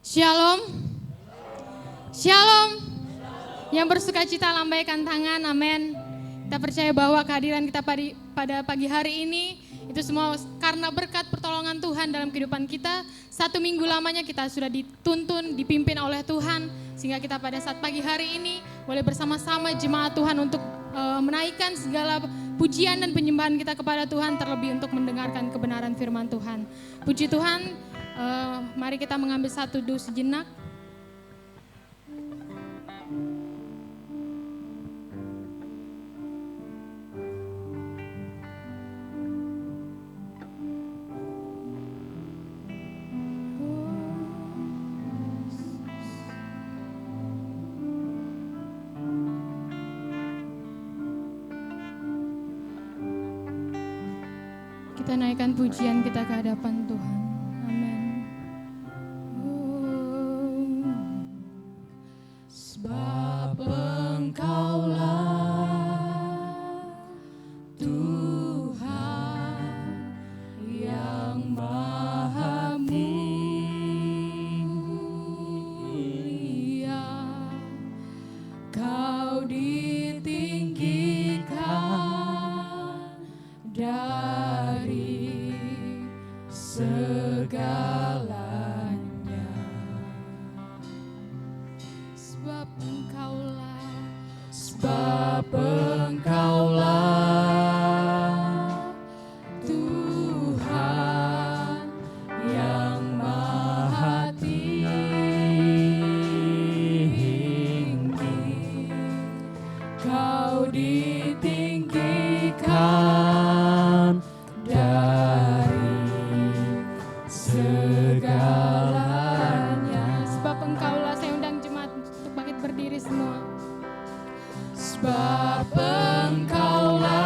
Shalom. Shalom. Yang bersuka cita lambaikan tangan, amin. Kita percaya bahwa kehadiran kita pada pagi hari ini itu semua karena berkat pertolongan Tuhan dalam kehidupan kita. 1 minggu lamanya kita sudah dituntun, dipimpin oleh Tuhan, sehingga kita pada saat pagi hari ini boleh bersama-sama jemaat Tuhan untuk menaikkan segala pujian dan penyembahan kita kepada Tuhan, terlebih untuk mendengarkan kebenaran firman Tuhan. Puji Tuhan, mari kita mengambil satu teduh sejenak. Kita naikkan pujian kita ke hadapan Tuhan. Amin. Sebab Engkaulah Tuhan yang Maha Mulia, Kau ditinggikan dari segalanya. Sebab Engkaulah Tuhan yang Maha Tinggi, Kau ditinggikan dari segalanya. Sebab Engkaulah, saya undang jemaat untuk bangkit berdiri semua. Sebab Engkaulah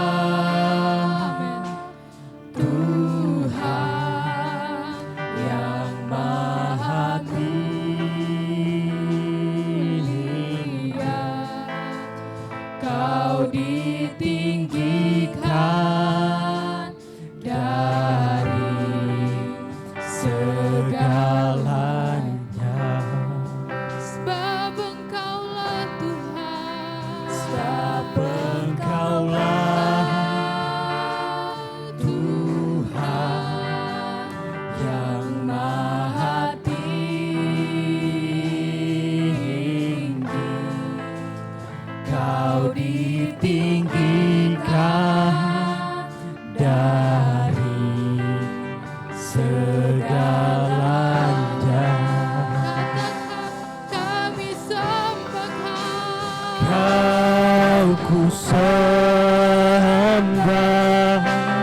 Tuhan yang Maha Tinggi, Kau ditinggikan dari segalanya. Sebab Engkaulah Tuhan. Sebab Engkaulah Tuhan yang Maha Tinggi, Kau ditinggikan dari segalanya. Kami sembah, Kau ku sembah,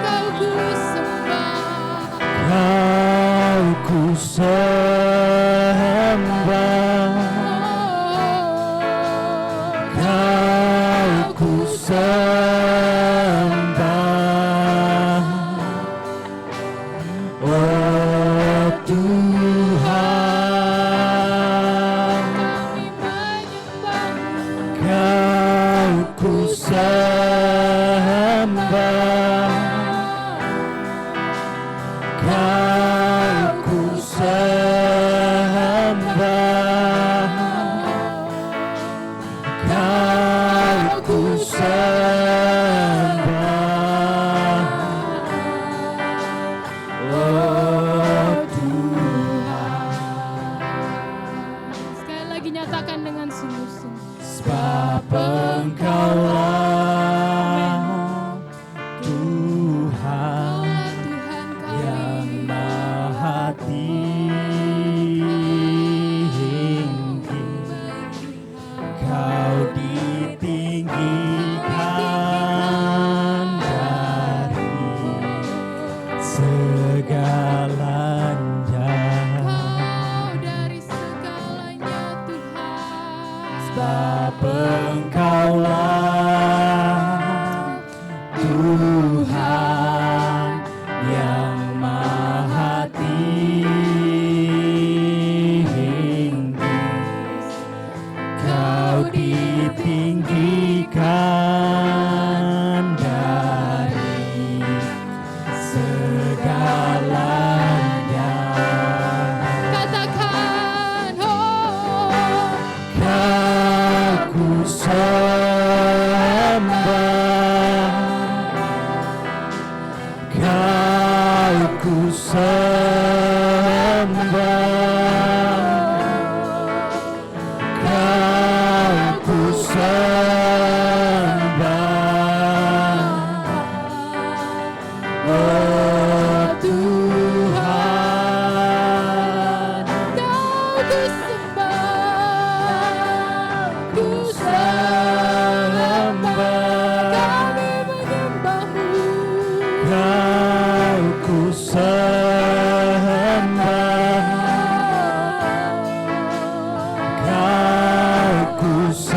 Kau ku sembah, Kau ku sembah, Kau ku sembah, oh Tuhan, Kau ku sembah, Kau ku sembah, Kau ku sembah, oh Tuhan. sekali lagi nyatakan dengan sungguh-sungguh. Sebab Engkaulah Tuhan Tuhan kami, yang Maha Tinggi, Kau ditinggikan dari segalanya. Kau dari segalanya Tuhan. Sebab Engkaulah Tuhan yang Maha Tinggi, Kau ditinggikan dari segalanya. ku sembah, Kau ku sembah, oh Tuhan. Kau ku sembah, ku sembah, kami menyembahmu. Kau ku sembah, Kau ku sembah,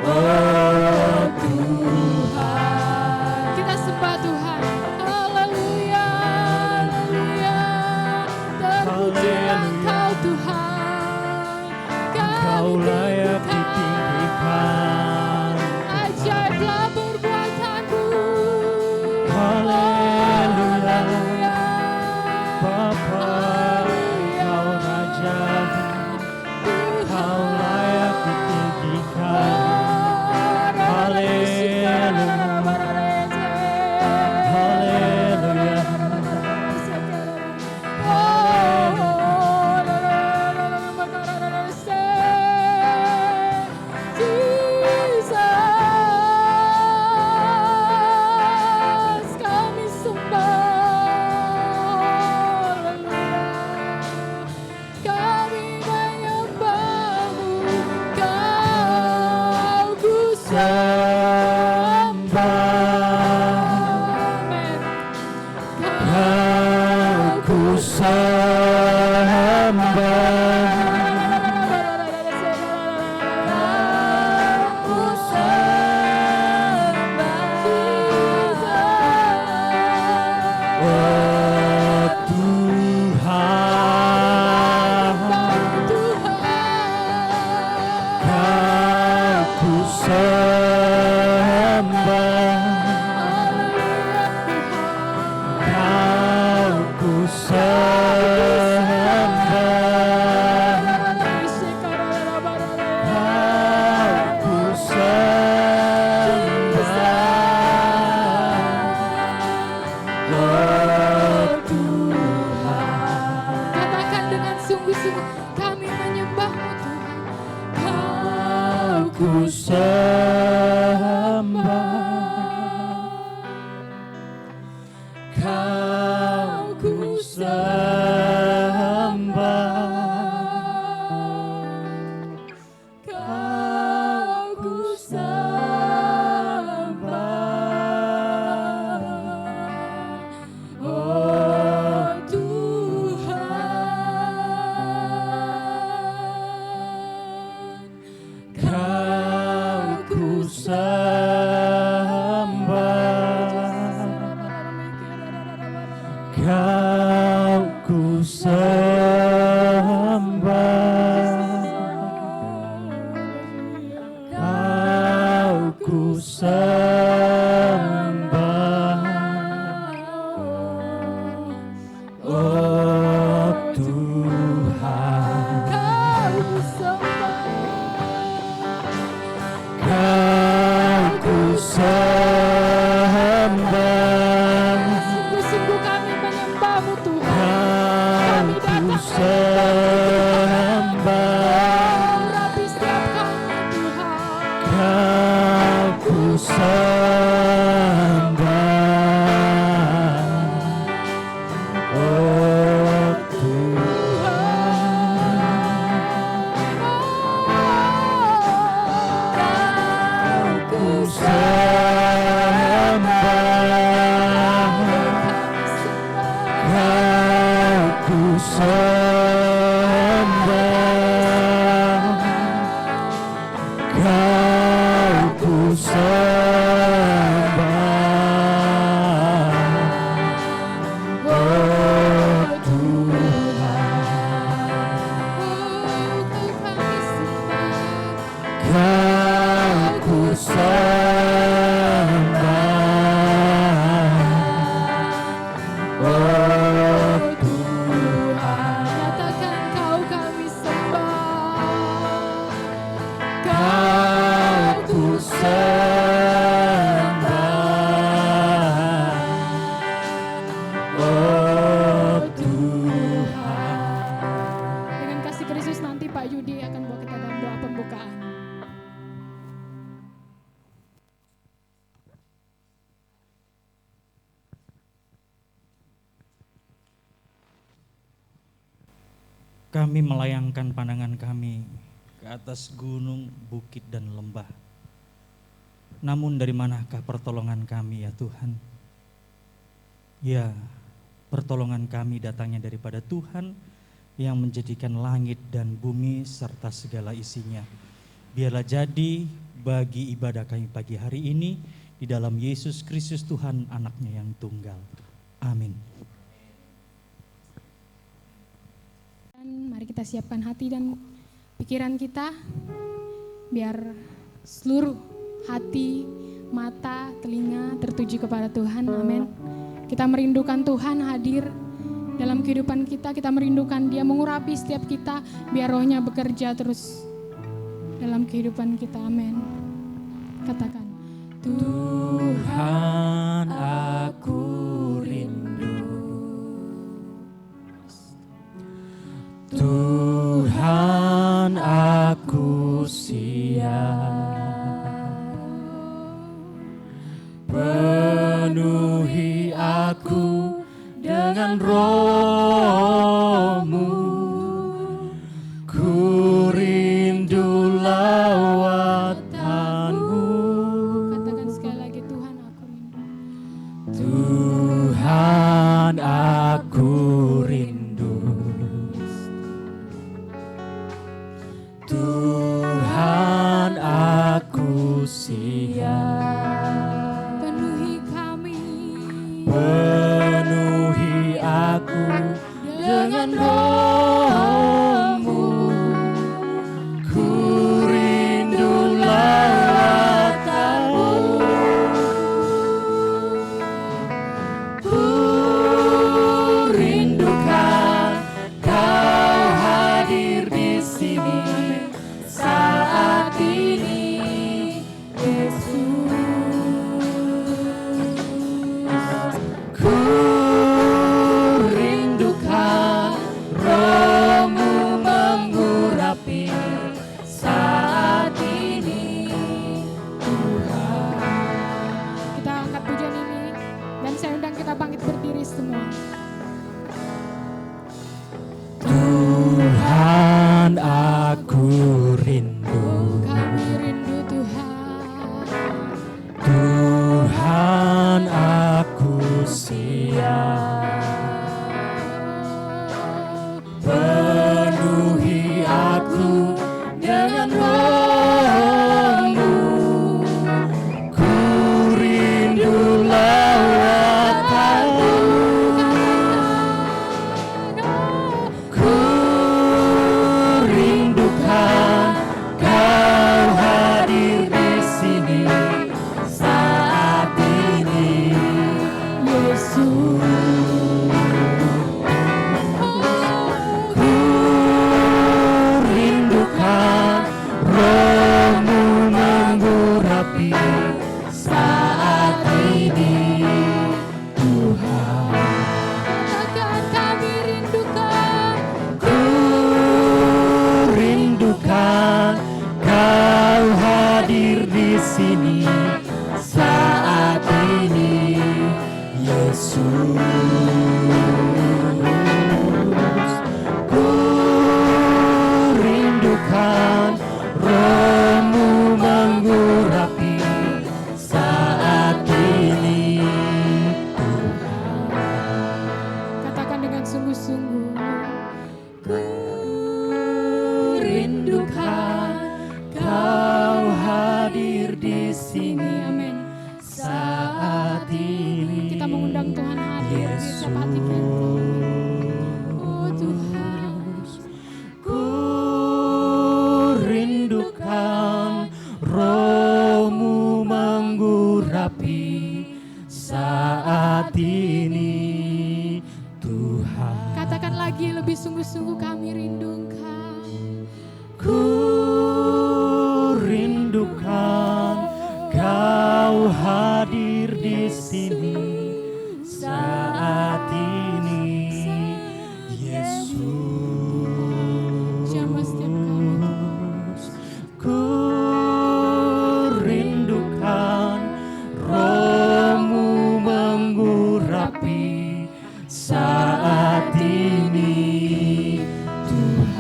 oh Tuhan. Kita sembah Tuhan. Haleluya, haleluya. Terpujilah Engkau Tuhan. Kau layak ditinggikan. Ajaiblah perbuatanmu. Haleluya, Bapa, Kau Raja, Kau layak ditinggikan. Haleluya, haleluya, Jesus, kami sembah. Kami menyembahmu. Kau ku sembah, Amen. Kau ku sembah, Kau ku sembah, oh Tuhan. Kau ku sembah, Kau ku sembah, Kau ku sembah, oh Tuhan. Katakan dengan sungguh-sungguh, kami menyembahmu Tuhan. Kau Ku sembah, Kau ku sembah, Kau ku sembah, oh Tuhan. Kau ku sembah, Kau ku sembah, Kau ku sembah, oh Tuhan. Kau ku sembah. Kau ku sembah, Sungguh-sungguh kami menyembahmu Tuhan. Kau Kami ku datang sembah, Rabi setiap kami Tuhan. Kau ku sembah, oh Tuhan. Kau ku sembah, Kau ku sembah, Kau ku sembah, oh Tuhan. Kau ku sembah, oh Tuhan. Nyatakan kau kami sembah. Kau ku sembah, Kami melayangkan pandangan kami ke atas gunung, bukit, dan lembah. Namun dari manakah pertolongan kami ya Tuhan? Ya, pertolongan kami datangnya daripada Tuhan yang menjadikan langit dan bumi serta segala isinya. Biarlah jadi bagi ibadah kami pagi hari ini di dalam Yesus Kristus Tuhan anaknya yang tunggal. Amin. Dan mari kita siapkan hati dan pikiran kita biar seluruh hati, mata, telinga tertuju kepada Tuhan. Amin. Kita merindukan Tuhan hadir dalam kehidupan kita. Kita merindukan Dia mengurapi setiap kita biar rohnya bekerja terus dalam kehidupan kita. Amin. Katakan, Tuhan aku rindu, Tuhan aku siap, penuhi aku dengan roh-Mu, ku rindu lawatan-Mu. katakan sekali lagi, Tuhan aku rindu. Tuhan aku rindu, Tuhan aku siap, Penuhi kami penuhi aku dengan roh-Mu, ku rindu lawatan-Mu, ku rindukan Kau hadir di sini saat ini, Yesus. Ku rindukan roh-Mu mengurapi saat ini, Tuhan. kita angkat pujian ini dan saya undang kita bangkit berdiri semua. Tuhan aku rindu, Kami rindu Tuhan. Tuhan aku siap, penuhi aku dengan roh-Mu, ku rindu lawatan-Mu, ku rindukan Kau hadir di sini saat ini, Yesus. Ku rindukan roh-Mu mengurapi saat ini, Tuhan. Katakan kami rindukan. Ku rindukan Kau hadir di sini saat ini, Yesus. Ku rindukan roh-Mu mengurapi saat ini, Tuhan. Katakan dengan sungguh-sungguh. Ku rindukan Kau hadir di sini Amin. saat ini, Kita mengundang Tuhan hadir di setiap hati kita. Oh Tuhan. Ku rindukan roh-Mu mengurapi saat ini, Tuhan. Katakan lagi lebih sungguh-sungguh, kami rindukan. Ku rindukan Kau hadir di sini saat ini, Yesus. Jamah setiap kami. Ku rindukan roh-Mu mengurapi saat ini, Tuhan.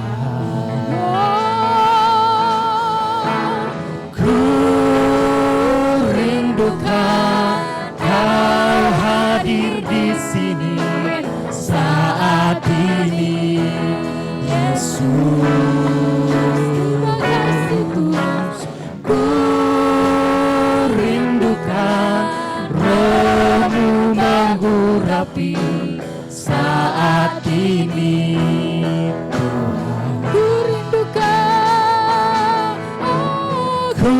sini saat ini, Yesus. Terima kasih Tuhan. Ku rindukan Roh-Mu menggurapi saat ini, Tuhan. Ku rindukan, Ku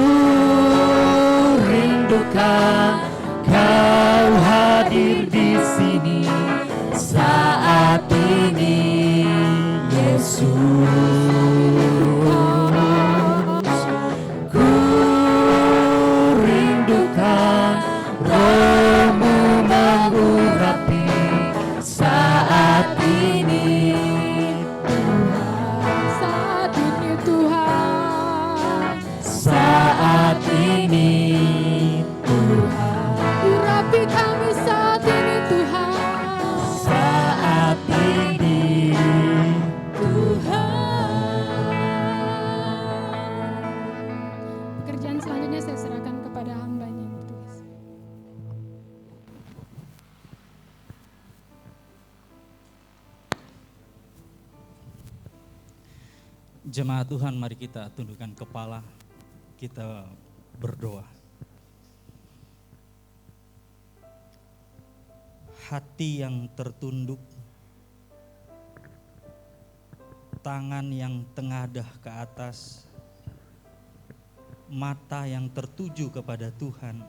rindukan Kau hadir di sini saat ini, Yesus. Ku rindukan Roh-Mu mengurapi saat ini, saat ini Tuhan. saat ini, Tuhan. Urapi kami saat ini Tuhan. Saat ini, Pekerjaan selanjutnya saya serahkan kepada hambanya yang bertugas. Jemaat Tuhan, mari kita tundukkan kepala, kita berdoa. Hati yang tertunduk, tangan yang tengadah ke atas, mata yang tertuju kepada Tuhan,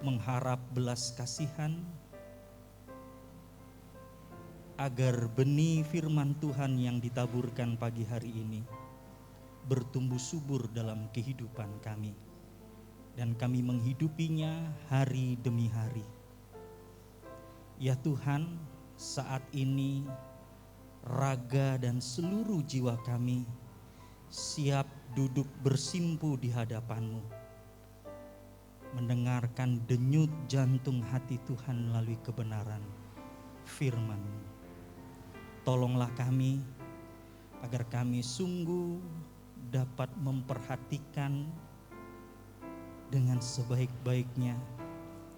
mengharap belas kasihan, agar benih firman Tuhan yang ditaburkan pagi hari ini bertumbuh subur dalam kehidupan kami, dan kami menghidupinya hari demi hari. Ya Tuhan, saat ini raga dan seluruh jiwa kami siap duduk bersimpu di hadapan-Mu, mendengarkan denyut jantung hati Tuhan melalui kebenaran firman-Mu. Tolonglah kami agar kami sungguh dapat memperhatikan dengan sebaik-baiknya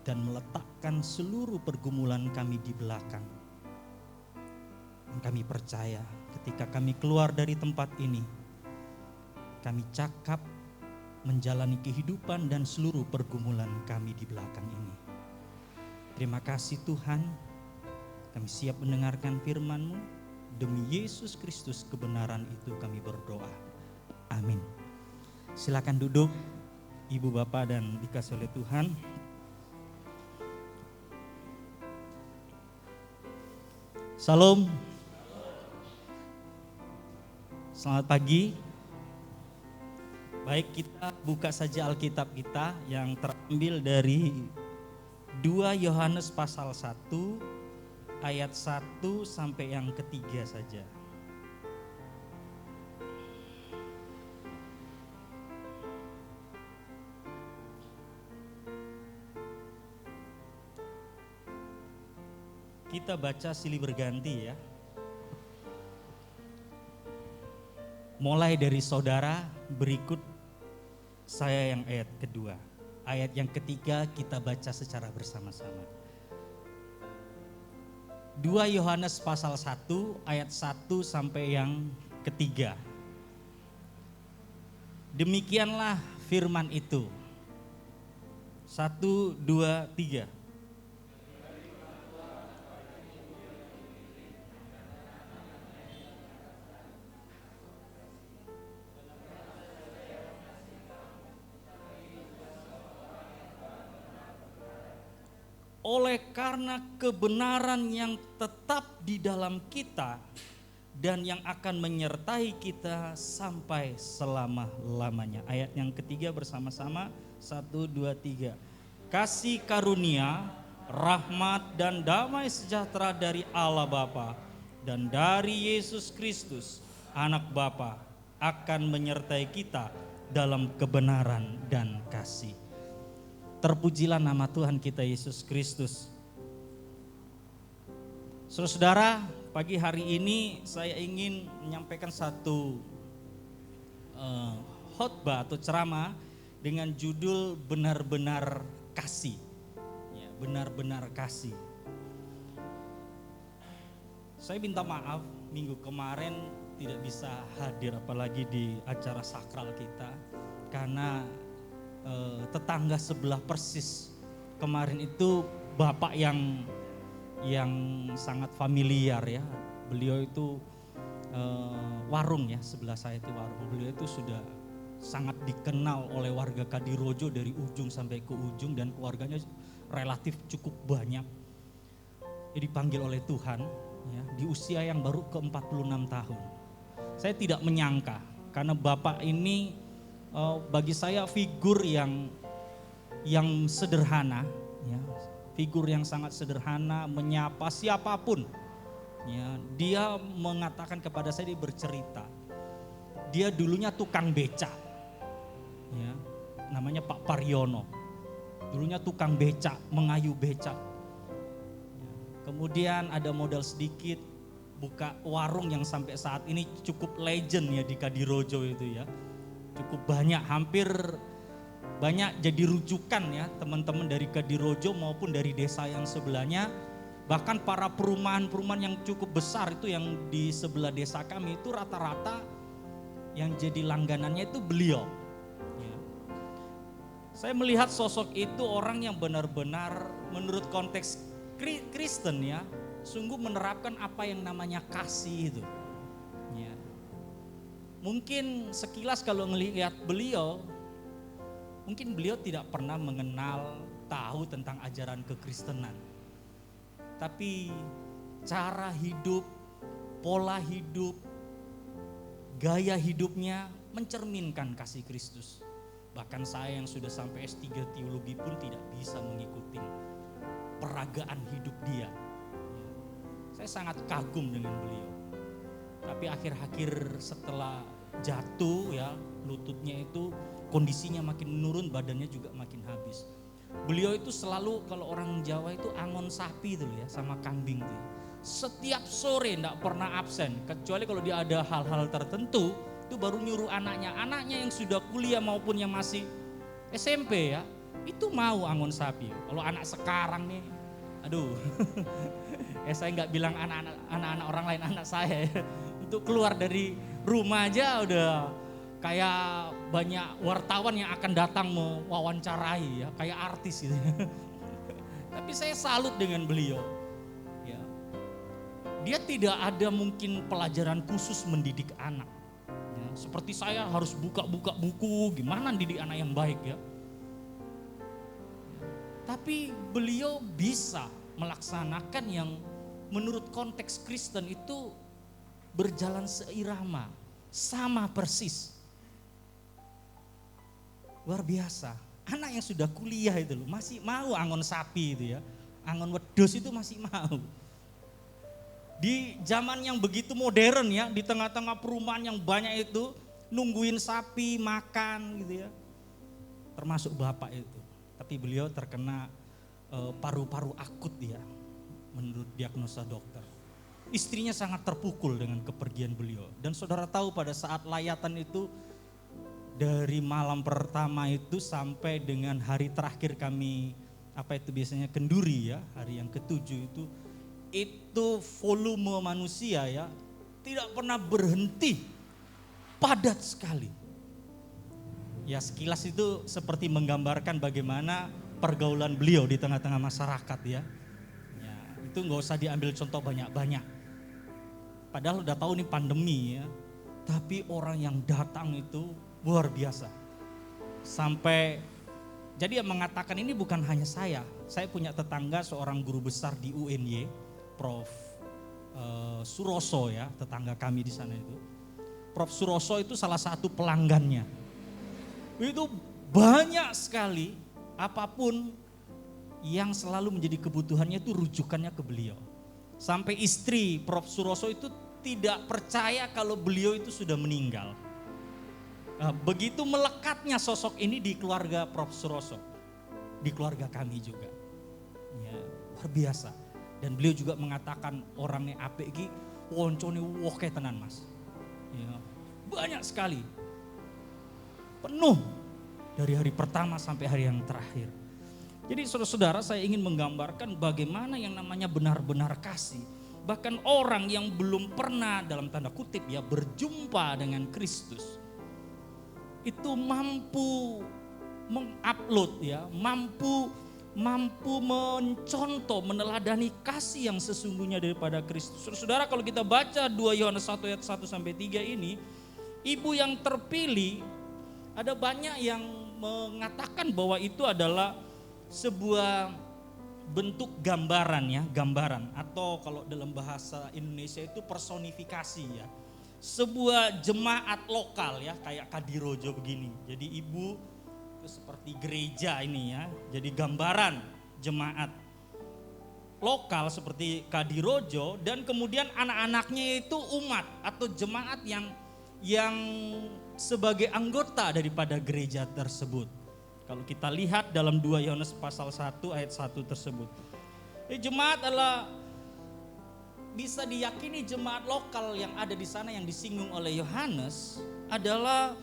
dan meletakkan seluruh pergumulan kami di belakang. Dan kami percaya ketika kami keluar dari tempat ini, kami cakap menjalani kehidupan dan seluruh pergumulan kami di belakang ini. Terima kasih Tuhan, kami siap mendengarkan firman-Mu. Demi Yesus Kristus kebenaran itu kami berdoa. Amin. Silakan duduk Ibu Bapak dan dikasih oleh Tuhan. Salam. Selamat pagi. Baik, kita buka saja Alkitab kita yang terambil dari 2 Yohanes pasal 1 ayat 1 sampai yang ketiga saja. Kita baca silih berganti ya. Mulai dari saudara, berikut saya yang ayat kedua. Ayat yang ketiga kita baca secara bersama-sama. 2 Yohanes pasal 1 ayat 1 sampai yang ketiga. Demikianlah firman itu. 1, 2, 3. Oleh karena kebenaran yang tetap di dalam kita dan yang akan menyertai kita sampai selama-lamanya. Ayat yang ketiga bersama-sama, 1, 2, 3. Kasih karunia, rahmat dan damai sejahtera dari Allah Bapa dan dari Yesus Kristus, Anak Bapa, akan menyertai kita dalam kebenaran dan kasih. Terpujilah nama Tuhan kita Yesus Kristus. Saudara-saudara, pagi hari ini saya ingin menyampaikan satu khotbah atau ceramah dengan judul benar-benar kasih. Ya, benar-benar kasih. Saya minta maaf minggu kemarin tidak bisa hadir apalagi di acara sakral kita karena tetangga sebelah persis kemarin itu bapak yang sangat familiar ya. Beliau itu warung ya, sebelah saya itu warung. Beliau itu sudah sangat dikenal oleh warga Kadirojo dari ujung sampai ke ujung dan keluarganya relatif cukup banyak. Dipanggil oleh Tuhan ya, di usia yang baru ke 46 tahun. Saya tidak menyangka karena bapak ini bagi saya figur yang sederhana ya, figur yang sangat sederhana, menyapa siapapun ya. Dia mengatakan kepada saya, dia bercerita dia dulunya tukang beca ya, namanya Pak Paryono, dulunya tukang beca, mengayu beca ya. Kemudian ada modal sedikit buka warung yang sampai saat ini cukup legend ya di Kadirojo itu ya, cukup banyak, hampir banyak jadi rujukan ya teman-teman dari Kadirojo maupun dari desa yang sebelahnya. Bahkan para perumahan-perumahan yang cukup besar itu yang di sebelah desa kami itu rata-rata yang jadi langganannya itu beliau ya. Saya melihat sosok itu orang yang benar-benar menurut konteks Kristen ya, sungguh menerapkan apa yang namanya kasih itu ya. Mungkin sekilas kalau melihat beliau, mungkin beliau tidak pernah mengenal, tahu tentang ajaran kekristenan. Tapi cara hidup, pola hidup, gaya hidupnya mencerminkan kasih Kristus. Bahkan saya yang sudah sampai S3 teologi pun tidak bisa mengikuti peragaan hidup dia. Saya sangat kagum dengan beliau. Tapi akhir-akhir setelah jatuh ya, lututnya itu kondisinya makin menurun, badannya juga makin habis. Beliau itu selalu, kalau orang Jawa itu angon sapi itu ya, sama kambing itu. Setiap sore enggak pernah absen, kecuali kalau dia ada hal-hal tertentu, itu baru nyuruh anaknya yang sudah kuliah maupun yang masih SMP ya, itu mau angon sapi. Kalau anak sekarang nih, aduh, saya nggak bilang anak-anak orang lain, anak saya ya. Untuk keluar dari rumah aja udah kayak banyak wartawan yang akan datang mewawancarai ya, kayak artis gitu. Tapi saya salut dengan beliau. Ya. Dia tidak ada mungkin pelajaran khusus mendidik anak. Ya, seperti saya harus buka-buka buku, gimana didik anak yang baik ya. Tapi beliau bisa melaksanakan yang menurut konteks Kristen itu berjalan seirama, sama persis. Luar biasa, anak yang sudah kuliah itu loh, masih mau angon sapi itu ya, angon wedhus itu masih mau. Di zaman yang begitu modern ya, di tengah-tengah perumahan yang banyak itu, nungguin sapi makan gitu ya, termasuk bapak itu. Tapi beliau terkena paru-paru akut dia, menurut diagnosa dokter. Istrinya sangat terpukul dengan kepergian beliau. Dan saudara tahu pada saat layatan itu, dari malam pertama itu sampai dengan hari terakhir kami, apa itu biasanya kenduri ya, hari yang ketujuh itu volume manusia ya, tidak pernah berhenti, padat sekali. Ya sekilas itu seperti menggambarkan bagaimana pergaulan beliau di tengah-tengah masyarakat ya. Ya itu nggak usah diambil contoh banyak-banyak. Padahal udah tahu nih pandemi ya, tapi orang yang datang itu luar biasa. Sampai jadi yang mengatakan ini bukan hanya saya punya tetangga seorang guru besar di UNY, Prof. Suroso ya, tetangga kami di sana itu. Prof. Suroso itu salah satu pelanggannya. Itu banyak sekali apapun yang selalu menjadi kebutuhannya itu rujukannya ke beliau. Sampai istri Prof. Suroso itu tidak percaya kalau beliau itu sudah meninggal. Nah, begitu melekatnya sosok ini di keluarga Prof. Suroso, di keluarga kami juga. Ya, luar biasa. Dan beliau juga mengatakan orangnya apik iki woncone woke tenan Mas. Ya, banyak sekali. Penuh dari hari pertama sampai hari yang terakhir. Jadi saudara-saudara, saya ingin menggambarkan bagaimana yang namanya benar-benar kasih, bahkan orang yang belum pernah dalam tanda kutip ya berjumpa dengan Kristus itu mampu mengupload ya, mampu mencontoh, meneladani kasih yang sesungguhnya daripada Kristus. Saudara, kalau kita baca 2 Yohanes 1 ayat 1 sampai 3 ini, ibu yang terpilih ada banyak yang mengatakan bahwa itu adalah sebuah bentuk gambaran ya, gambaran atau kalau dalam bahasa Indonesia itu personifikasi ya. Sebuah jemaat lokal ya, kayak Kadirojo begini. Jadi ibu itu seperti gereja ini ya. Jadi gambaran jemaat lokal seperti Kadirojo, dan kemudian anak-anaknya itu umat atau jemaat yang sebagai anggota daripada gereja tersebut. Kalau kita lihat dalam 2 Yohanes pasal 1 ayat 1 tersebut. Jemaat adalah bisa diyakini jemaat lokal yang ada di sana yang disinggung oleh Yohanes adalah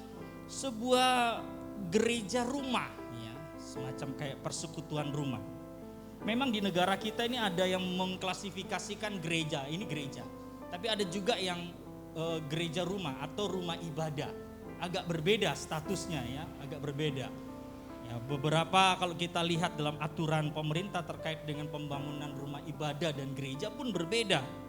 sebuah gereja rumah ya, semacam kayak persekutuan rumah. Memang di negara kita ini ada yang mengklasifikasikan gereja, ini gereja. Tapi ada juga yang gereja rumah atau rumah ibadah. Agak berbeda statusnya ya, agak berbeda. Ya, beberapa kalau kita lihat dalam aturan pemerintah terkait dengan pembangunan rumah ibadah dan gereja pun berbeda.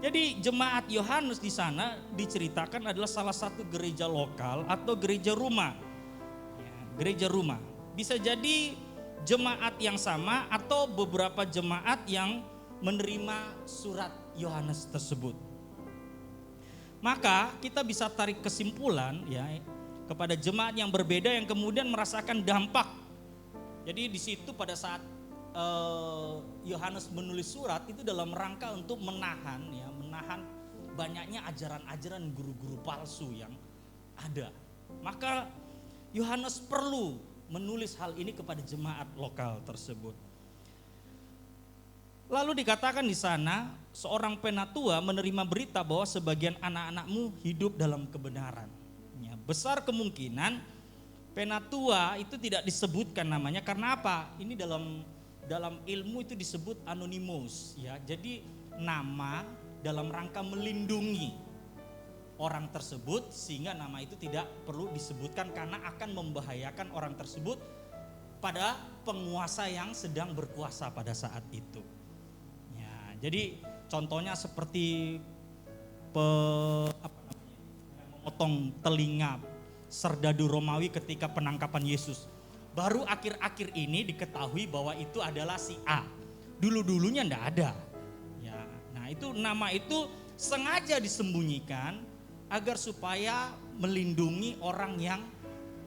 Jadi jemaat Yohanes di sana diceritakan adalah salah satu gereja lokal atau gereja rumah. Ya, gereja rumah. Bisa jadi jemaat yang sama atau beberapa jemaat yang menerima surat Yohanes tersebut. Maka kita bisa tarik kesimpulan ya kepada jemaat yang berbeda yang kemudian merasakan dampak. Jadi di situ pada saat Yohanes menulis surat itu dalam rangka untuk menahan banyaknya ajaran-ajaran guru-guru palsu yang ada. Maka Yohanes perlu menulis hal ini kepada jemaat lokal tersebut. Lalu dikatakan di sana seorang penatua menerima berita bahwa sebagian anak-anakmu hidup dalam kebenaran. Ya, besar kemungkinan penatua itu tidak disebutkan namanya karena apa? Ini dalam ilmu itu disebut anonimus ya. Jadi nama dalam rangka melindungi orang tersebut sehingga nama itu tidak perlu disebutkan karena akan membahayakan orang tersebut pada penguasa yang sedang berkuasa pada saat itu. Ya, jadi contohnya seperti memotong telinga serdadu Romawi ketika penangkapan Yesus. Baru akhir-akhir ini diketahui bahwa itu adalah si A. Dulu-dulunya enggak ada. Ya, nah itu nama itu sengaja disembunyikan agar supaya melindungi orang yang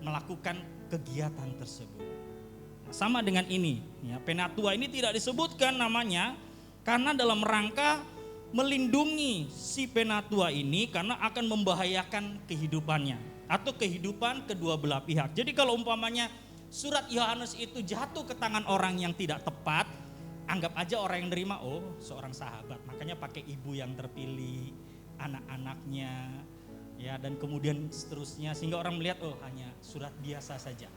melakukan kegiatan tersebut. Nah, sama dengan ini, ya, penatua ini tidak disebutkan namanya karena dalam rangka melindungi si penatua ini karena akan membahayakan kehidupannya atau kehidupan kedua belah pihak. Jadi kalau umpamanya surat Yohanes itu jatuh ke tangan orang yang tidak tepat, anggap aja orang yang nerima, oh seorang sahabat, makanya pakai ibu yang terpilih, anak-anaknya, ya dan kemudian seterusnya sehingga orang melihat oh hanya surat biasa saja.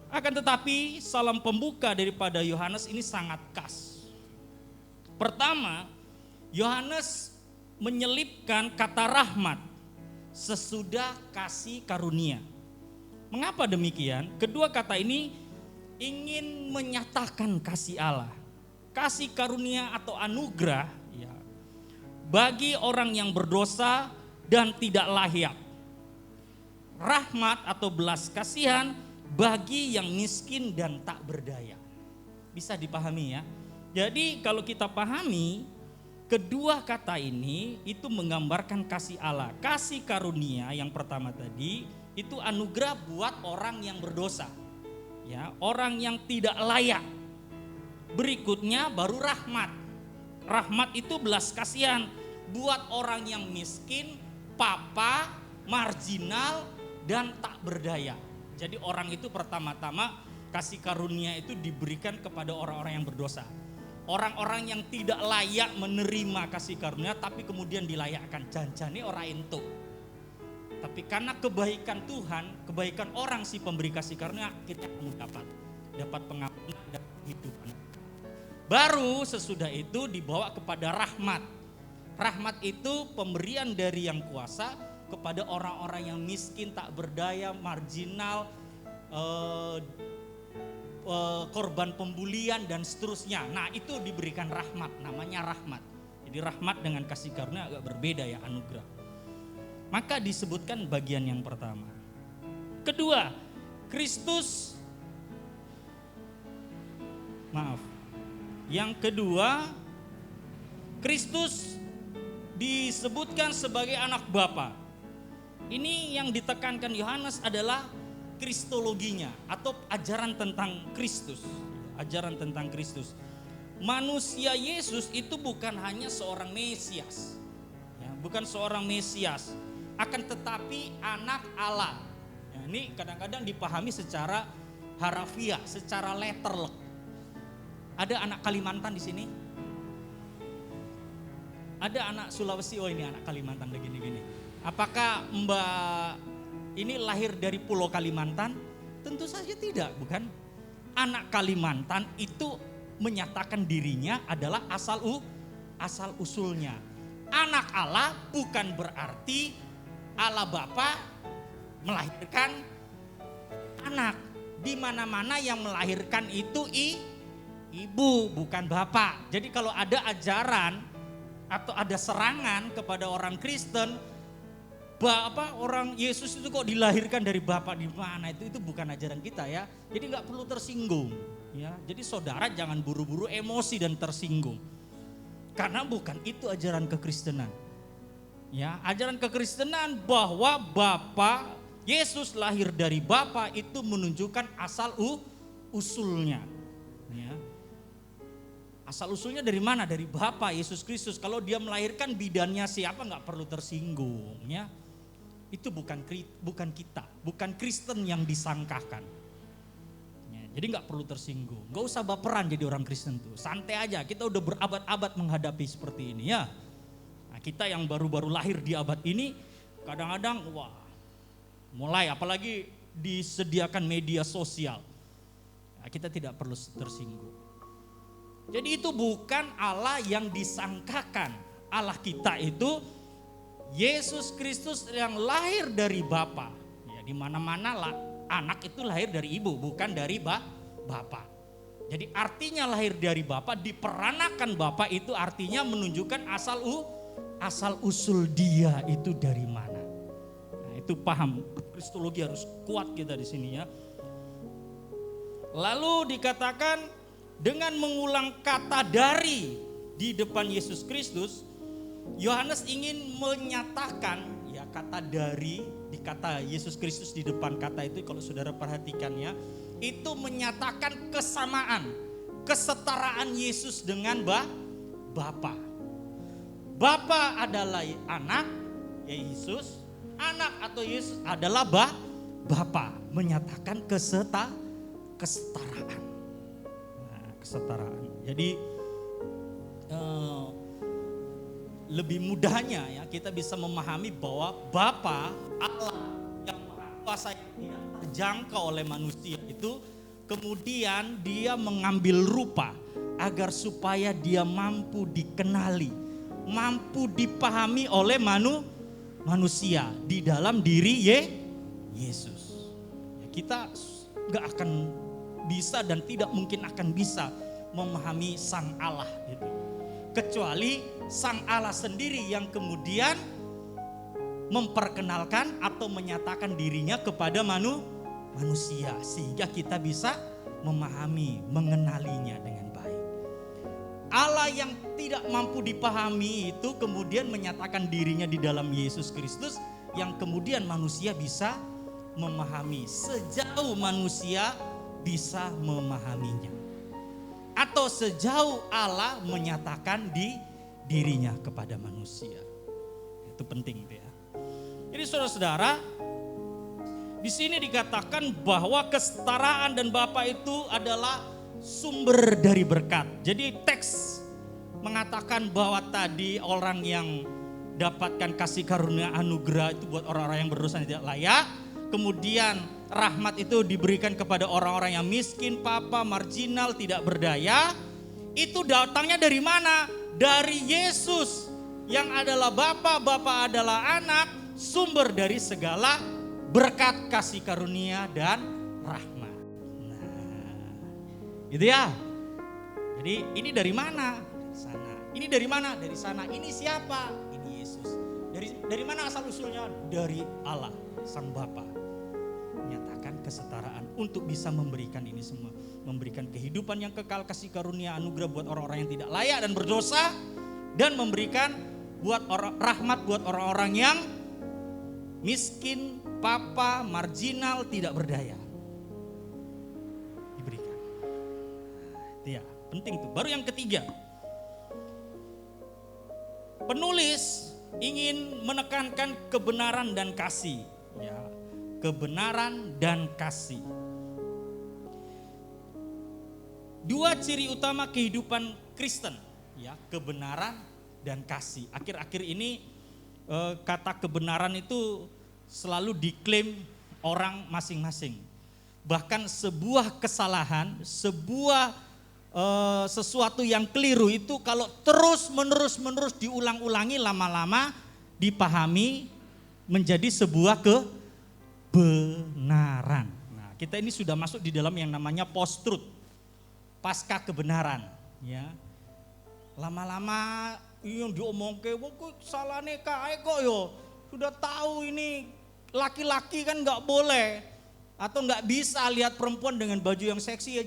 Akan tetapi salam pembuka daripada Yohanes ini sangat khas. Pertama, Yohanes menyelipkan kata rahmat sesudah kasih karunia. Mengapa demikian? Kedua kata ini ingin menyatakan kasih Allah, kasih karunia atau anugerah ya, bagi orang yang berdosa dan tidak layak. Rahmat atau belas kasihan bagi yang miskin dan tak berdaya. Bisa dipahami ya. Jadi kalau kita pahami kedua kata ini itu menggambarkan kasih Allah. Kasih karunia yang pertama tadi itu anugerah buat orang yang berdosa. Ya, orang yang tidak layak. Berikutnya baru rahmat. Rahmat itu belas kasihan buat orang yang miskin, papa, marginal dan tak berdaya. Jadi orang itu pertama-tama kasih karunia itu diberikan kepada orang-orang yang berdosa. Orang-orang yang tidak layak menerima kasih karunia tapi kemudian dilayakkan. Janjane ora entuk. Tapi karena kebaikan Tuhan, kebaikan orang si pemberi kasih karunia, akhirnya kamu dapat pengampunan dan kehidupan. Baru sesudah itu dibawa kepada rahmat. Rahmat itu pemberian dari yang kuasa kepada orang-orang yang miskin, tak berdaya, marginal, korban pembulian dan seterusnya. Nah, itu diberikan rahmat, namanya rahmat. Jadi rahmat dengan kasih karunia agak berbeda ya, anugerah. Maka disebutkan bagian yang pertama. Kedua, Yang kedua, Kristus disebutkan sebagai anak Bapa. Ini yang ditekankan Yohanes adalah kristologinya atau ajaran tentang Kristus. Ajaran tentang Kristus. Manusia Yesus itu bukan hanya seorang Mesias. Ya, bukan seorang Mesias, akan tetapi anak Allah. Ya, ini kadang-kadang dipahami secara harafiah, secara letterlek. Ada anak Kalimantan di sini? Ada anak Sulawesi? Oh, ini anak Kalimantan begini-gini. Apakah Mbak ini lahir dari Pulau Kalimantan? Tentu saja tidak, bukan? Anak Kalimantan itu menyatakan dirinya adalah asal usulnya. Anak Allah bukan berarti Allah Bapa melahirkan anak. Di mana-mana yang melahirkan itu ibu, bukan bapak. Jadi kalau ada ajaran atau ada serangan kepada orang Kristen, orang Yesus itu kok dilahirkan dari bapak, di mana itu bukan ajaran kita ya. Jadi nggak perlu tersinggung ya. Jadi saudara jangan buru-buru emosi dan tersinggung. Karena bukan itu ajaran kekristenan. Ya, ajaran kekristenan bahwa Bapa Yesus lahir dari Bapa itu menunjukkan asal usulnya. Ya. Asal usulnya dari mana? Dari Bapa Yesus Kristus. Kalau dia melahirkan bidannya siapa nggak perlu tersinggung ya. Itu bukan kita, bukan Kristen yang disangkakan. Ya, jadi nggak perlu tersinggung, nggak usah baperan jadi orang Kristen tuh, santai aja. Kita udah berabad-abad menghadapi seperti ini ya. Nah, kita yang baru-baru lahir di abad ini, kadang-kadang mulai apalagi disediakan media sosial, nah, kita tidak perlu tersinggung. Jadi itu bukan Allah yang disangkakan. Allah kita itu Yesus Kristus yang lahir dari Bapa. Ya, di mana-mana lah anak itu lahir dari ibu, bukan dari Bapa. Jadi artinya lahir dari Bapa, diperanakan Bapa itu artinya menunjukkan asal usul dia itu dari mana. Nah, itu paham kristologi harus kuat kita di sini ya. Lalu dikatakan dengan mengulang kata dari di depan Yesus Kristus, Yohanes ingin menyatakan ya kata dari di kata Yesus Kristus di depan kata itu, kalau saudara perhatikan ya, itu menyatakan kesamaan, kesetaraan Yesus dengan Bapa. Bapa adalah anak, ya Yesus, anak atau Yesus adalah Bapa, menyatakan kesetaraan. Kesetaraan. Jadi lebih mudahnya ya kita bisa memahami bahwa Bapa Allah yang Maha Kuasa yang tidak terjangkau oleh manusia itu kemudian dia mengambil rupa agar supaya dia mampu dikenali, mampu dipahami oleh manusia di dalam diri Yesus. Ya, kita gak akan bisa dan tidak mungkin akan bisa memahami Sang Allah itu, kecuali Sang Allah sendiri yang kemudian memperkenalkan atau menyatakan dirinya kepada manusia sehingga kita bisa memahami, mengenalinya dengan baik. Allah yang tidak mampu dipahami itu kemudian menyatakan dirinya di dalam Yesus Kristus yang kemudian manusia bisa memahami sejauh manusia bisa memahaminya, atau sejauh Allah menyatakan dirinya kepada manusia. Itu penting ya. Jadi saudara-saudara, di sini dikatakan bahwa kesetaraan dan Bapa itu adalah sumber dari berkat. Jadi teks mengatakan bahwa tadi orang yang dapatkan kasih karunia anugerah itu buat orang-orang yang berdosa tidak layak. Kemudian rahmat itu diberikan kepada orang-orang yang miskin, papa, marginal, tidak berdaya. itu datangnya dari mana? Dari Yesus yang adalah Bapa, Bapa adalah anak, sumber dari segala berkat, kasih karunia dan rahmat. Nah, gitu ya. Jadi ini dari mana? Dari sana. Ini dari mana? Dari sana. Ini siapa? Ini Yesus. Dari mana asal usulnya? Dari Allah, Sang Bapa. Menyatakan kesetaraan untuk bisa memberikan ini semua. Memberikan kehidupan yang kekal, kasih karunia, anugerah buat orang-orang yang tidak layak dan berdosa. Dan memberikan rahmat buat orang-orang yang miskin, papa, marginal, tidak berdaya. Diberikan. Itu ya, penting tuh. Baru yang ketiga. Penulis ingin menekankan kebenaran dan kasih. Ya, kebenaran dan kasih. Dua ciri utama kehidupan Kristen, ya, kebenaran dan kasih. Akhir-akhir ini kata kebenaran itu selalu diklaim orang masing-masing. Bahkan sebuah kesalahan, sesuatu yang keliru itu kalau terus menerus diulang-ulangi, lama-lama dipahami menjadi sebuah kebenaran. Nah, kita ini sudah masuk di dalam yang namanya post-truth, pasca kebenaran, ya. Lama-lama yang diomongke, kok salahnya kae kok yo. Sudah tahu ini laki-laki kan nggak boleh atau nggak bisa lihat perempuan dengan baju yang seksi, ya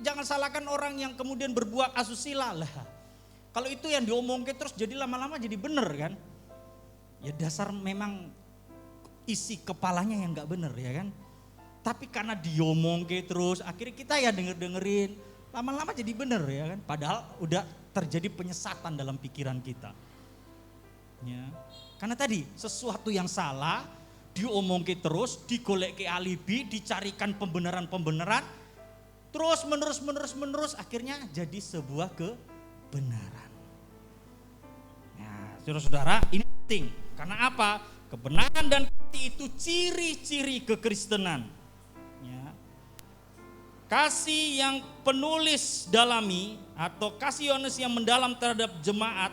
jangan salahkan orang yang kemudian berbuat asusila lah. Kalau itu yang diomongke terus jadi lama-lama jadi bener kan? Ya dasar memang isi kepalanya yang nggak bener ya kan? Tapi karena diomongke terus akhirnya kita ya dengerin, lama-lama jadi bener ya kan? Padahal udah terjadi penyesatan dalam pikiran kita. Ya. Karena tadi sesuatu yang salah diomongke terus, digolek ke alibi, dicarikan pembenaran, terus menerus akhirnya jadi sebuah kebenaran. Nah, saudara-saudara, ini penting. Karena apa? Kebenaran dan kasih itu ciri-ciri kekristenan. Ya. Kasih yang penulis dalami atau kasih Yohanes yang mendalam terhadap jemaat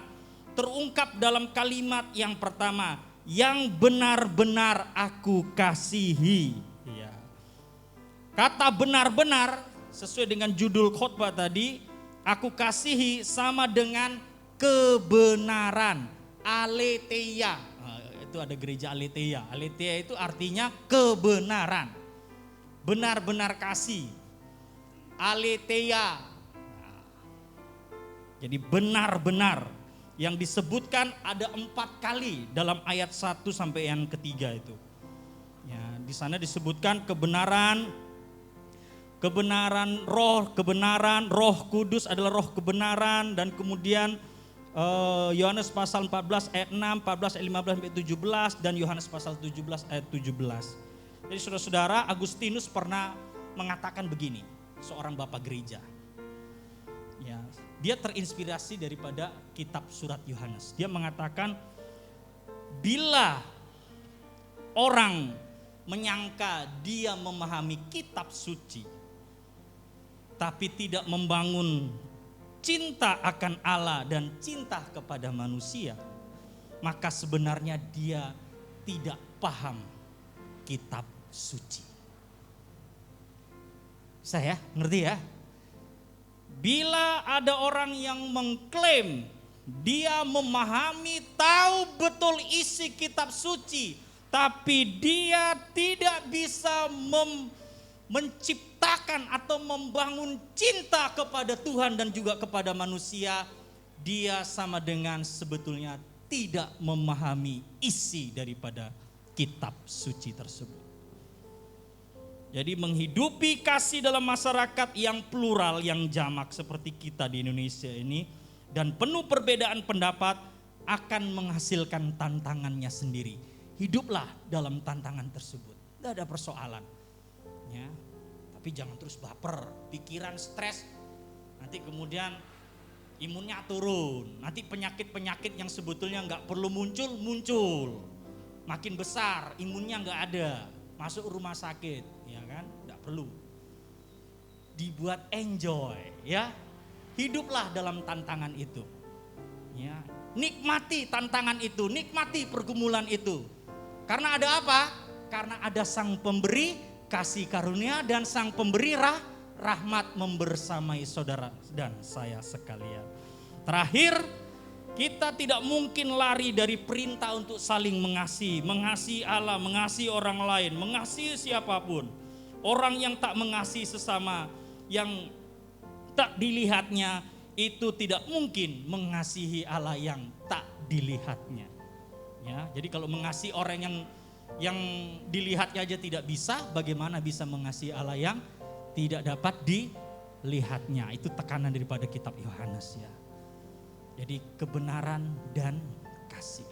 terungkap dalam kalimat yang pertama, yang benar-benar aku kasihi. Ya. Kata benar-benar sesuai dengan judul khotbah tadi, aku kasihi sama dengan kebenaran, aletheia. Nah, itu ada gereja aletheia. Aletheia itu artinya kebenaran, benar-benar kasih. Aletheia. Nah, jadi benar-benar. Yang disebutkan ada 4 kali dalam ayat 1 sampai yang ketiga itu. Ya, di sana disebutkan kebenaran Roh Kudus adalah roh kebenaran, dan kemudian Yohanes pasal 14 ayat 6, 14 ayat 15 sampai 17, dan Yohanes pasal 17 ayat 17. Jadi saudara-saudara, Agustinus pernah mengatakan begini, seorang bapak gereja. Ya, dia terinspirasi daripada kitab surat Yohanes. Dia mengatakan, bila orang menyangka dia memahami kitab suci, tapi tidak membangun cinta akan Allah dan cinta kepada manusia, maka sebenarnya dia tidak paham kitab suci. Saya ngerti ya? Bila ada orang yang mengklaim dia memahami, tahu betul isi kitab suci, tapi dia tidak bisa menciptakan atau membangun cinta kepada Tuhan dan juga kepada manusia, dia sama dengan sebetulnya tidak memahami isi daripada kitab suci tersebut. Jadi menghidupi kasih dalam masyarakat yang plural, yang jamak seperti kita di Indonesia ini, dan penuh perbedaan pendapat akan menghasilkan tantangannya sendiri. Hiduplah dalam tantangan tersebut, tidak ada persoalan. Ya, tapi jangan terus baper, pikiran stres, nanti kemudian imunnya turun, nanti penyakit-penyakit yang sebetulnya nggak perlu muncul, makin besar, imunnya nggak ada, masuk rumah sakit, ya kan? Nggak perlu. Dibuat enjoy, ya. hiduplah dalam tantangan itu. Ya, nikmati tantangan itu, nikmati pergumulan itu. Karena ada apa? Karena ada Sang Pemberi kasih karunia dan Sang Pemberi rahmat membersamai saudara dan saya sekalian. Terakhir, kita tidak mungkin lari dari perintah untuk saling mengasihi Allah, mengasihi orang lain, mengasihi siapapun. Orang yang tak mengasihi sesama, yang tak dilihatnya, itu tidak mungkin mengasihi Allah yang tak dilihatnya. Ya, jadi kalau mengasihi orang yang dilihatnya aja tidak bisa, bagaimana bisa mengasihi Allah yang tidak dapat dilihatnya? Itu tekanan daripada kitab Yohanes ya. Jadi kebenaran dan kasih.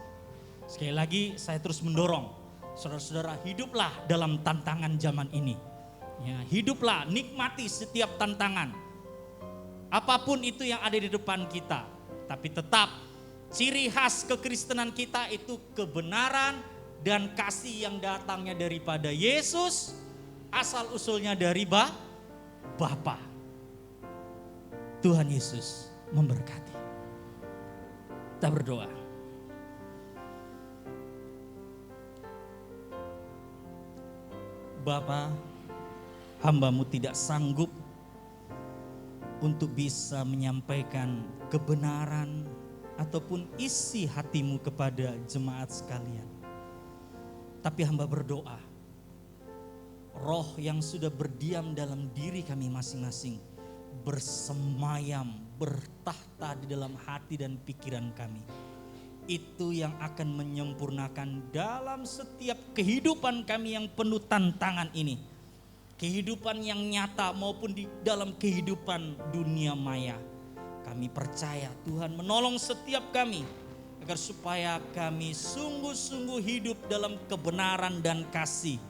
Sekali lagi saya terus mendorong saudara-saudara, hiduplah dalam tantangan zaman ini. Ya, hiduplah, nikmati setiap tantangan. Apapun itu yang ada di depan kita. Tapi tetap ciri khas kekristenan kita itu kebenaran dan kasih yang datangnya daripada Yesus, asal usulnya dari Bapa. Tuhan Yesus memberkati. Kita berdoa. Bapa, hamba-Mu tidak sanggup untuk bisa menyampaikan kebenaran ataupun isi hati-Mu kepada jemaat sekalian. Tapi hamba berdoa, roh yang sudah berdiam dalam diri kami masing-masing bersemayam, bertahta di dalam hati dan pikiran kami. Itu yang akan menyempurnakan dalam setiap kehidupan kami yang penuh tantangan ini. Kehidupan yang nyata maupun di dalam kehidupan dunia maya. Kami percaya Tuhan menolong setiap kami agar supaya kami sungguh-sungguh hidup dalam kebenaran dan kasih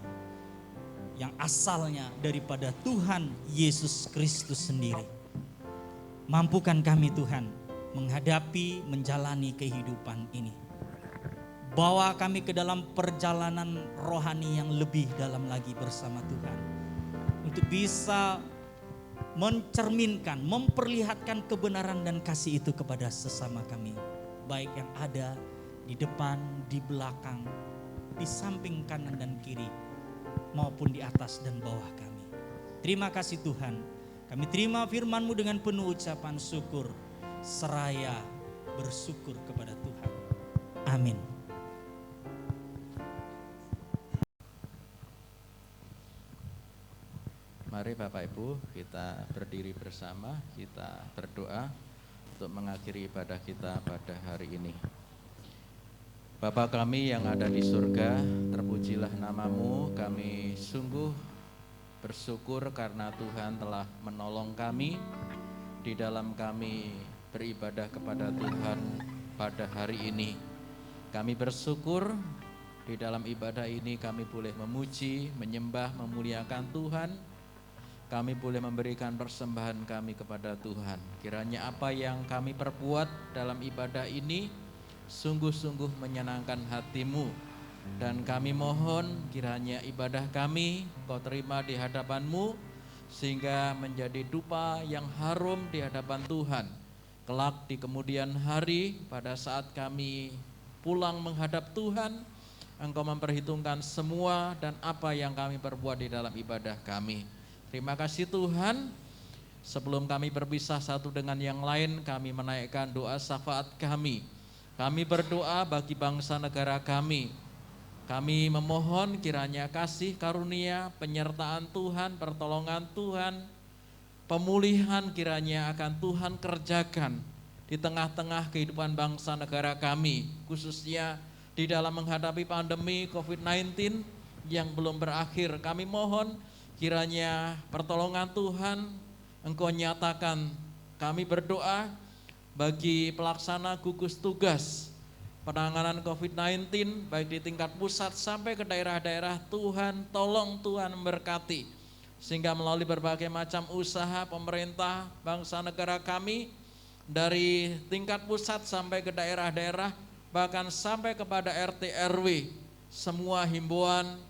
yang asalnya daripada Tuhan Yesus Kristus sendiri. Mampukan kami Tuhan menghadapi, menjalani kehidupan ini. Bawa kami ke dalam perjalanan rohani yang lebih dalam lagi bersama Tuhan. Untuk bisa mencerminkan, memperlihatkan kebenaran dan kasih itu kepada sesama kami. Baik yang ada di depan, di belakang, di samping kanan dan kiri, maupun di atas dan bawah kami. Terima kasih Tuhan. Kami terima firman-Mu dengan penuh ucapan syukur, seraya bersyukur kepada Tuhan. Amin. Mari Bapak Ibu kita berdiri bersama, kita berdoa untuk mengakhiri ibadah kita pada hari ini. Bapa kami yang ada di surga, terpujilah nama-Mu, kami sungguh bersyukur karena Tuhan telah menolong kami di dalam kami beribadah kepada Tuhan pada hari ini. Kami bersyukur di dalam ibadah ini kami boleh memuji, menyembah, memuliakan Tuhan. Kami boleh memberikan persembahan kami kepada Tuhan. Kiranya apa yang kami perbuat dalam ibadah ini sungguh-sungguh menyenangkan hati-Mu. Dan kami mohon kiranya ibadah kami Kau terima di hadapan-Mu, sehingga menjadi dupa yang harum di hadapan Tuhan. Kelak di kemudian hari pada saat kami pulang menghadap Tuhan, Engkau memperhitungkan semua dan apa yang kami perbuat di dalam ibadah kami. Terima kasih Tuhan. Sebelum kami berpisah satu dengan yang lain, kami menaikkan doa syafaat kami. Kami berdoa bagi bangsa negara kami. Kami memohon kiranya kasih karunia, penyertaan Tuhan, pertolongan Tuhan, pemulihan kiranya akan Tuhan kerjakan di tengah-tengah kehidupan bangsa negara kami, khususnya di dalam menghadapi pandemi COVID-19 yang belum berakhir. Kami mohon kiranya pertolongan Tuhan Engkau nyatakan. Kami berdoa bagi pelaksana gugus tugas penanganan COVID-19 baik di tingkat pusat sampai ke daerah-daerah. Tuhan tolong, Tuhan memberkati, sehingga melalui berbagai macam usaha pemerintah bangsa negara kami, dari tingkat pusat sampai ke daerah-daerah, bahkan sampai kepada RT RW, semua himbauan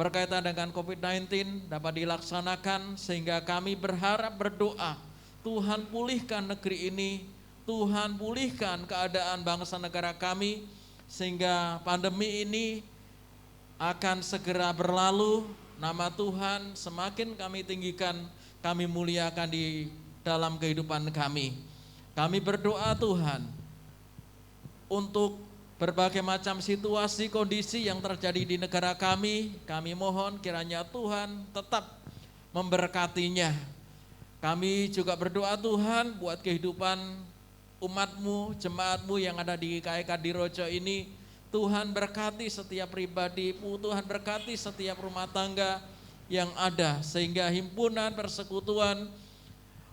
berkaitan dengan COVID-19 dapat dilaksanakan, sehingga kami berharap, berdoa Tuhan pulihkan negeri ini, Tuhan pulihkan keadaan bangsa negara kami, sehingga pandemi ini akan segera berlalu. Nama Tuhan semakin kami tinggikan, kami muliakan di dalam kehidupan kami. Kami berdoa Tuhan untuk berbagai macam situasi kondisi yang terjadi di negara kami mohon kiranya Tuhan tetap memberkatinya. Kami juga berdoa Tuhan buat kehidupan umat-Mu, jemaat-Mu yang ada di GKI Kadirojo ini. Tuhan berkati setiap pribadi, Tuhan berkati setiap rumah tangga yang ada, sehingga himpunan persekutuan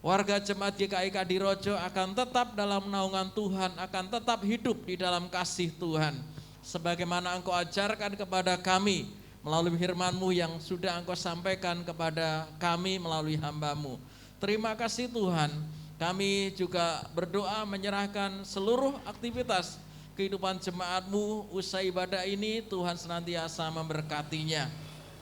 warga jemaat GKI Kadirojo akan tetap dalam naungan Tuhan, akan tetap hidup di dalam kasih Tuhan. Sebagaimana Engkau ajarkan kepada kami melalui firman-Mu yang sudah Engkau sampaikan kepada kami melalui hamba-Mu. Terima kasih Tuhan, kami juga berdoa menyerahkan seluruh aktivitas kehidupan jemaat-Mu usai ibadah ini, Tuhan senantiasa memberkatinya.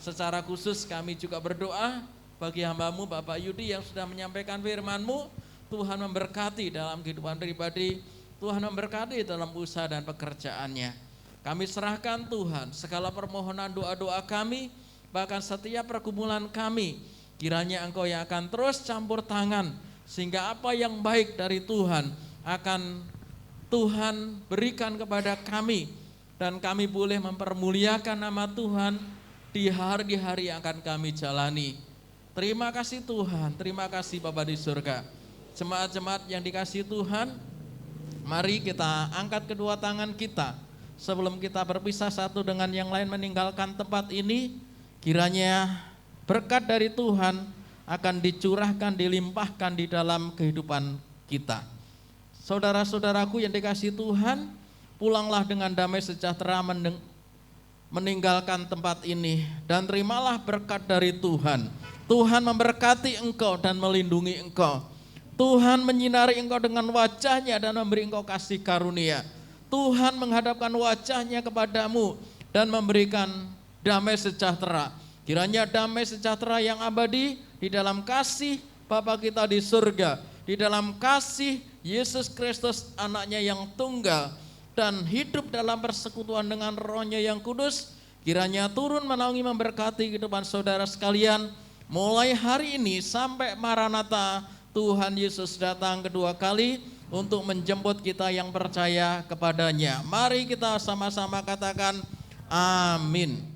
Secara khusus kami juga berdoa bagi hamba-Mu Bapak Yudi yang sudah menyampaikan firman-Mu, Tuhan memberkati dalam kehidupan pribadi, Tuhan memberkati dalam usaha dan pekerjaannya. Kami serahkan Tuhan segala permohonan doa-doa kami, bahkan setiap pergumulan kami, kiranya Engkau yang akan terus campur tangan, sehingga apa yang baik dari Tuhan akan Tuhan berikan kepada kami, dan kami boleh mempermuliakan nama Tuhan di hari-hari yang akan kami jalani. Terima kasih Tuhan, terima kasih Bapa di surga. Jemaat-jemaat yang dikasihi Tuhan, mari kita angkat kedua tangan kita sebelum kita berpisah satu dengan yang lain meninggalkan tempat ini. Kiranya berkat dari Tuhan akan dicurahkan, dilimpahkan di dalam kehidupan kita. Saudara-saudaraku yang dikasihi Tuhan, pulanglah dengan damai sejahtera meninggalkan tempat ini, dan terimalah berkat dari Tuhan. Tuhan memberkati engkau dan melindungi engkau. Tuhan menyinari engkau dengan wajah-Nya dan memberi engkau kasih karunia. Tuhan menghadapkan wajah-Nya kepadamu dan memberikan damai sejahtera. Kiranya damai sejahtera yang abadi di dalam kasih Bapa kita di surga, di dalam kasih Yesus Kristus anaknya yang tunggal, dan hidup dalam persekutuan dengan Roh-Nya yang kudus, kiranya turun menaungi memberkati kehidupan saudara sekalian, mulai hari ini sampai Maranatha, Tuhan Yesus datang kedua kali untuk menjemput kita yang percaya kepadanya. Mari kita sama-sama katakan amin.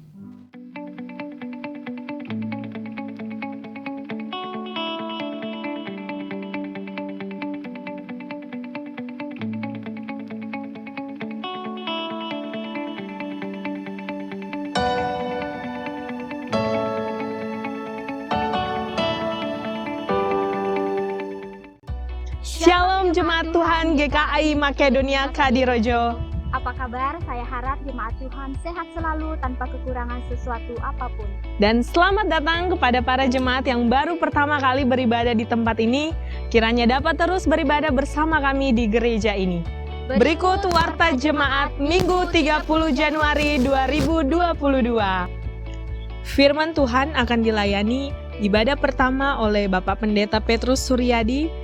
Shalom Jemaat Tuhan GKI Makedonia Kadirojo. Apa kabar? Saya harap Jemaat Tuhan sehat selalu tanpa kekurangan sesuatu apapun. Dan selamat datang kepada para jemaat yang baru pertama kali beribadah di tempat ini. Kiranya dapat terus beribadah bersama kami di gereja ini. Berikut warta jemaat Minggu 30 Januari 2022. Firman Tuhan akan dilayani ibadah pertama oleh Bapak Pendeta Petrus Suryadi,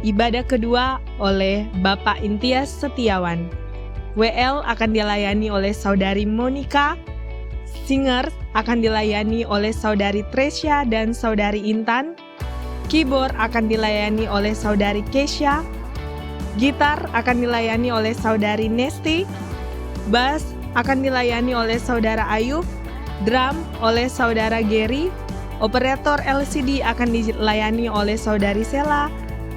ibadah kedua oleh Bapak Intias Setiawan. WL akan dilayani oleh Saudari Monica. Singer akan dilayani oleh Saudari Tresya dan Saudari Intan. Keyboard akan dilayani oleh Saudari Kesha. Gitar akan dilayani oleh Saudari Nesti. Bass akan dilayani oleh Saudara Ayub. Drum oleh Saudara Gary. Operator LCD akan dilayani oleh Saudari Sela.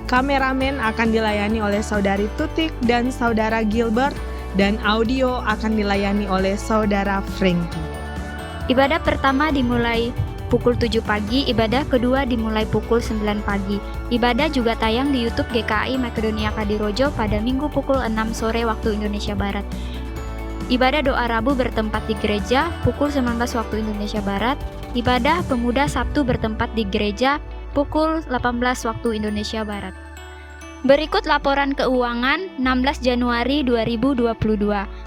Kameramen akan dilayani oleh Saudari Tutik dan Saudara Gilbert, dan audio akan dilayani oleh Saudara Frankie. Ibadah pertama dimulai pukul 7 pagi, ibadah kedua dimulai pukul 9 pagi. Ibadah juga tayang di YouTube GKI Makedonia Kadirojo pada Minggu pukul 6 sore waktu Indonesia Barat. Ibadah doa Rabu bertempat di gereja pukul 19 waktu Indonesia Barat. Ibadah pemuda Sabtu bertempat di gereja pukul 18 waktu Indonesia Barat. Berikut laporan keuangan 16 Januari 2022.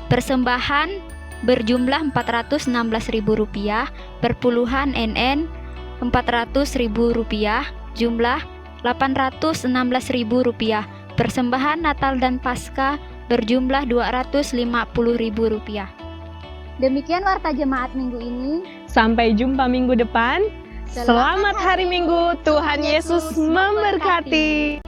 Persembahan berjumlah Rp416.000, perpuluhan NN Rp400.000, jumlah Rp816.000. Persembahan Natal dan Paskah berjumlah Rp250.000. Demikian warta jemaat minggu ini. Sampai jumpa minggu depan. Selamat hari Minggu, Tuhan Yesus memberkati.